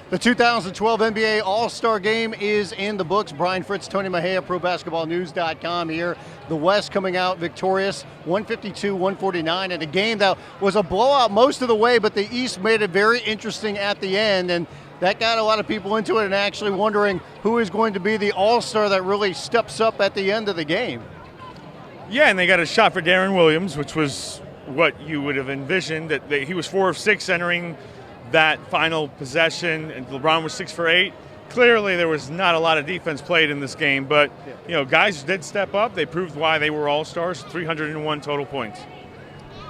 The 2012 NBA All-Star Game is in the books. Brian Fritz, Tony Mejia, ProBasketballNews.com here. The West coming out victorious, 152-149, in a game that was a blowout most of the way, but the East made it very interesting at the end, and that got a lot of people into it and actually wondering who is going to be the All-Star that really steps up at the end of the game. Yeah, and they got a shot for Darren Williams, which was what you would have envisioned. That he was 4 of 6 entering that final possession, and LeBron was 6 for 8. Clearly, there was not a lot of defense played in this game, but guys did step up. They proved why they were all-stars. 301 total points.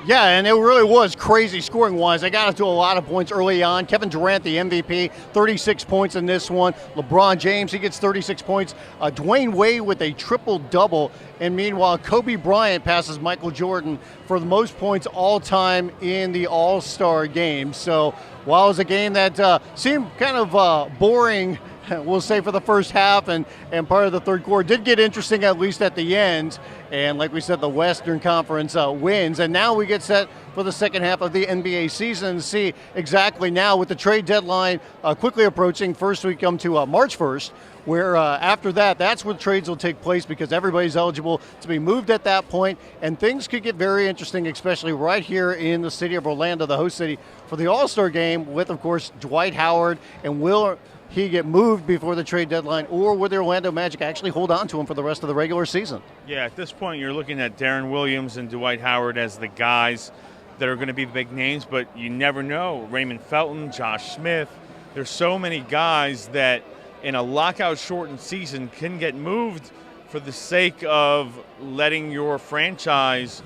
Yeah, and it really was crazy scoring-wise. They got up to a lot of points early on. Kevin Durant, the MVP, 36 points in this one. LeBron James, he gets 36 points. Dwayne Wade with a triple-double. And meanwhile, Kobe Bryant passes Michael Jordan for the most points all-time in the All-Star game. So while it was a game that seemed kind of boring, we'll say, for the first half and part of the third quarter, did get interesting at least at the end. And like we said, the Western Conference wins. And now we get set for the second half of the NBA season and see exactly now with the trade deadline quickly approaching. First we come to March 1st, where after that, that's where trades will take place because everybody's eligible to be moved at that point. And things could get very interesting, especially right here in the city of Orlando, the host city, for the All-Star game with, of course, Dwight Howard. And will he get moved before the trade deadline, or will the Orlando Magic actually hold on to him for the rest of the regular season? Yeah, at this point, you're looking at Darren Williams and Dwight Howard as the guys that are going to be the big names, but you never know. Raymond Felton, Josh Smith, there's so many guys that in a lockout-shortened season can get moved for the sake of letting your franchise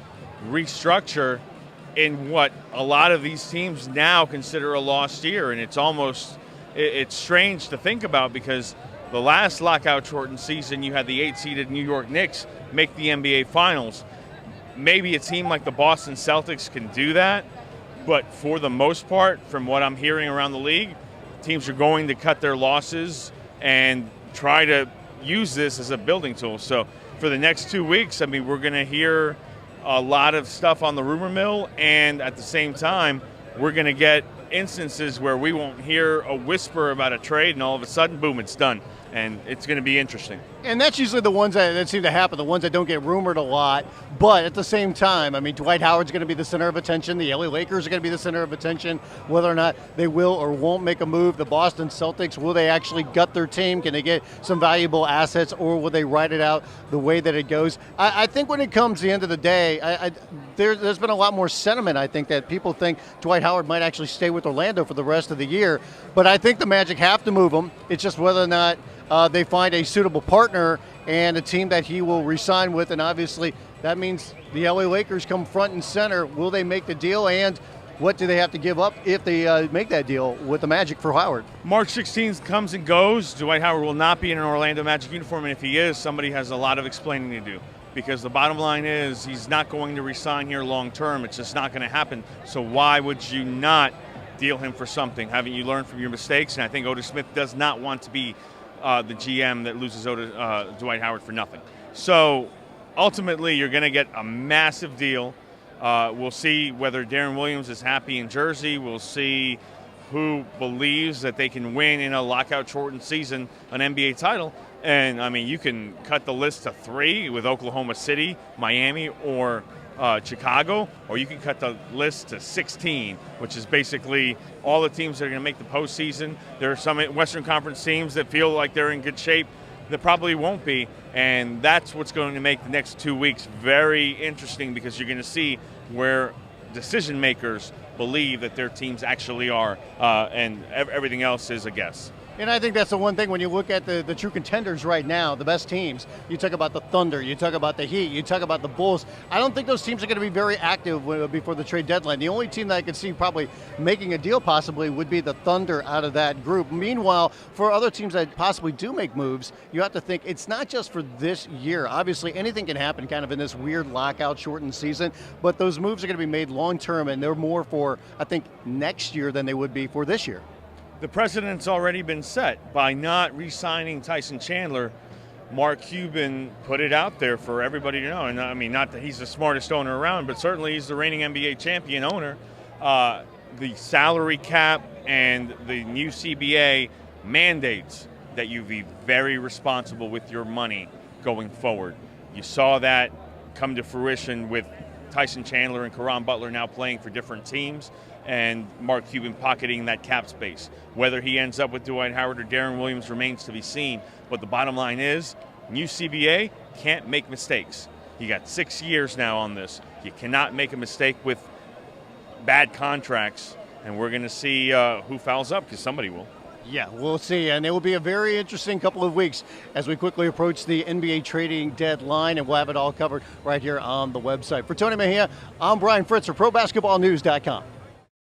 restructure in what a lot of these teams now consider a lost year, and it's strange to think about because the last lockout-shortened season, you had the 8-seeded New York Knicks make the NBA Finals. Maybe a team like the Boston Celtics can do that, but for the most part, from what I'm hearing around the league, teams are going to cut their losses and try to use this as a building tool. So for the next 2 weeks, we're going to hear a lot of stuff on the rumor mill, and at the same time, we're going to get instances where we won't hear a whisper about a trade and all of a sudden, boom, it's done. And it's going to be interesting. And that's usually the ones that seem to happen, the ones that don't get rumored a lot. But at the same time, Dwight Howard's going to be the center of attention. The LA Lakers are going to be the center of attention, whether or not they will or won't make a move. The Boston Celtics, will they actually gut their team? Can they get some valuable assets, or will they ride it out the way that it goes? I think when it comes to the end of the day, there's been a lot more sentiment, I think, that people think Dwight Howard might actually stay with Orlando for the rest of the year. But I think the Magic have to move him. It's just whether or not they find a suitable partner and a team that he will re-sign with, and obviously that means the LA Lakers come front and center. Will they make the deal, and what do they have to give up if they make that deal with the Magic for Howard? March 16th comes and goes. Dwight Howard will not be in an Orlando Magic uniform, and if he is, somebody has a lot of explaining to do. Because the bottom line is he's not going to re-sign here long term. It's just not going to happen. So why would you not deal him for something? Haven't you learned from your mistakes? And I think Otis Smith does not want to be the GM that loses Dwight Howard for nothing. So ultimately, you're going to get a massive deal. We'll see whether Darren Williams is happy in Jersey. We'll see who believes that they can win in a lockout-shortened season an NBA title. And, you can cut the list to 3 with Oklahoma City, Miami, or Chicago, or you can cut the list to 16, which is basically all the teams that are going to make the postseason. There are some Western Conference teams that feel like they're in good shape that probably won't be, and that's what's going to make the next 2 weeks very interesting because you're going to see where decision makers believe that their teams actually are, and everything else is a guess. And I think that's the one thing when you look at the true contenders right now, the best teams. You talk about the Thunder, you talk about the Heat, you talk about the Bulls. I don't think those teams are going to be very active before the trade deadline. The only team that I could see probably making a deal possibly would be the Thunder out of that group. Meanwhile, for other teams that possibly do make moves, you have to think it's not just for this year. Obviously, anything can happen kind of in this weird lockout-shortened season, but those moves are going to be made long-term, and they're more for, I think, next year than they would be for this year. The precedent's already been set. By not re-signing Tyson Chandler, Mark Cuban put it out there for everybody to know. And not that he's the smartest owner around, but certainly he's the reigning NBA champion owner. the salary cap and the new CBA mandates that you be very responsible with your money going forward. You saw that come to fruition with Tyson Chandler and Caron Butler now playing for different teams, and Mark Cuban pocketing that cap space. Whether he ends up with Dwight Howard or Darren Williams remains to be seen, but the bottom line is, new CBA can't make mistakes. You got 6 years now on this. You cannot make a mistake with bad contracts, and we're going to see who fouls up, because somebody will. Yeah, we'll see, and it will be a very interesting couple of weeks as we quickly approach the NBA trading deadline, and we'll have it all covered right here on the website. For Tony Mejia, I'm Brian Fritz for ProBasketballNews.com.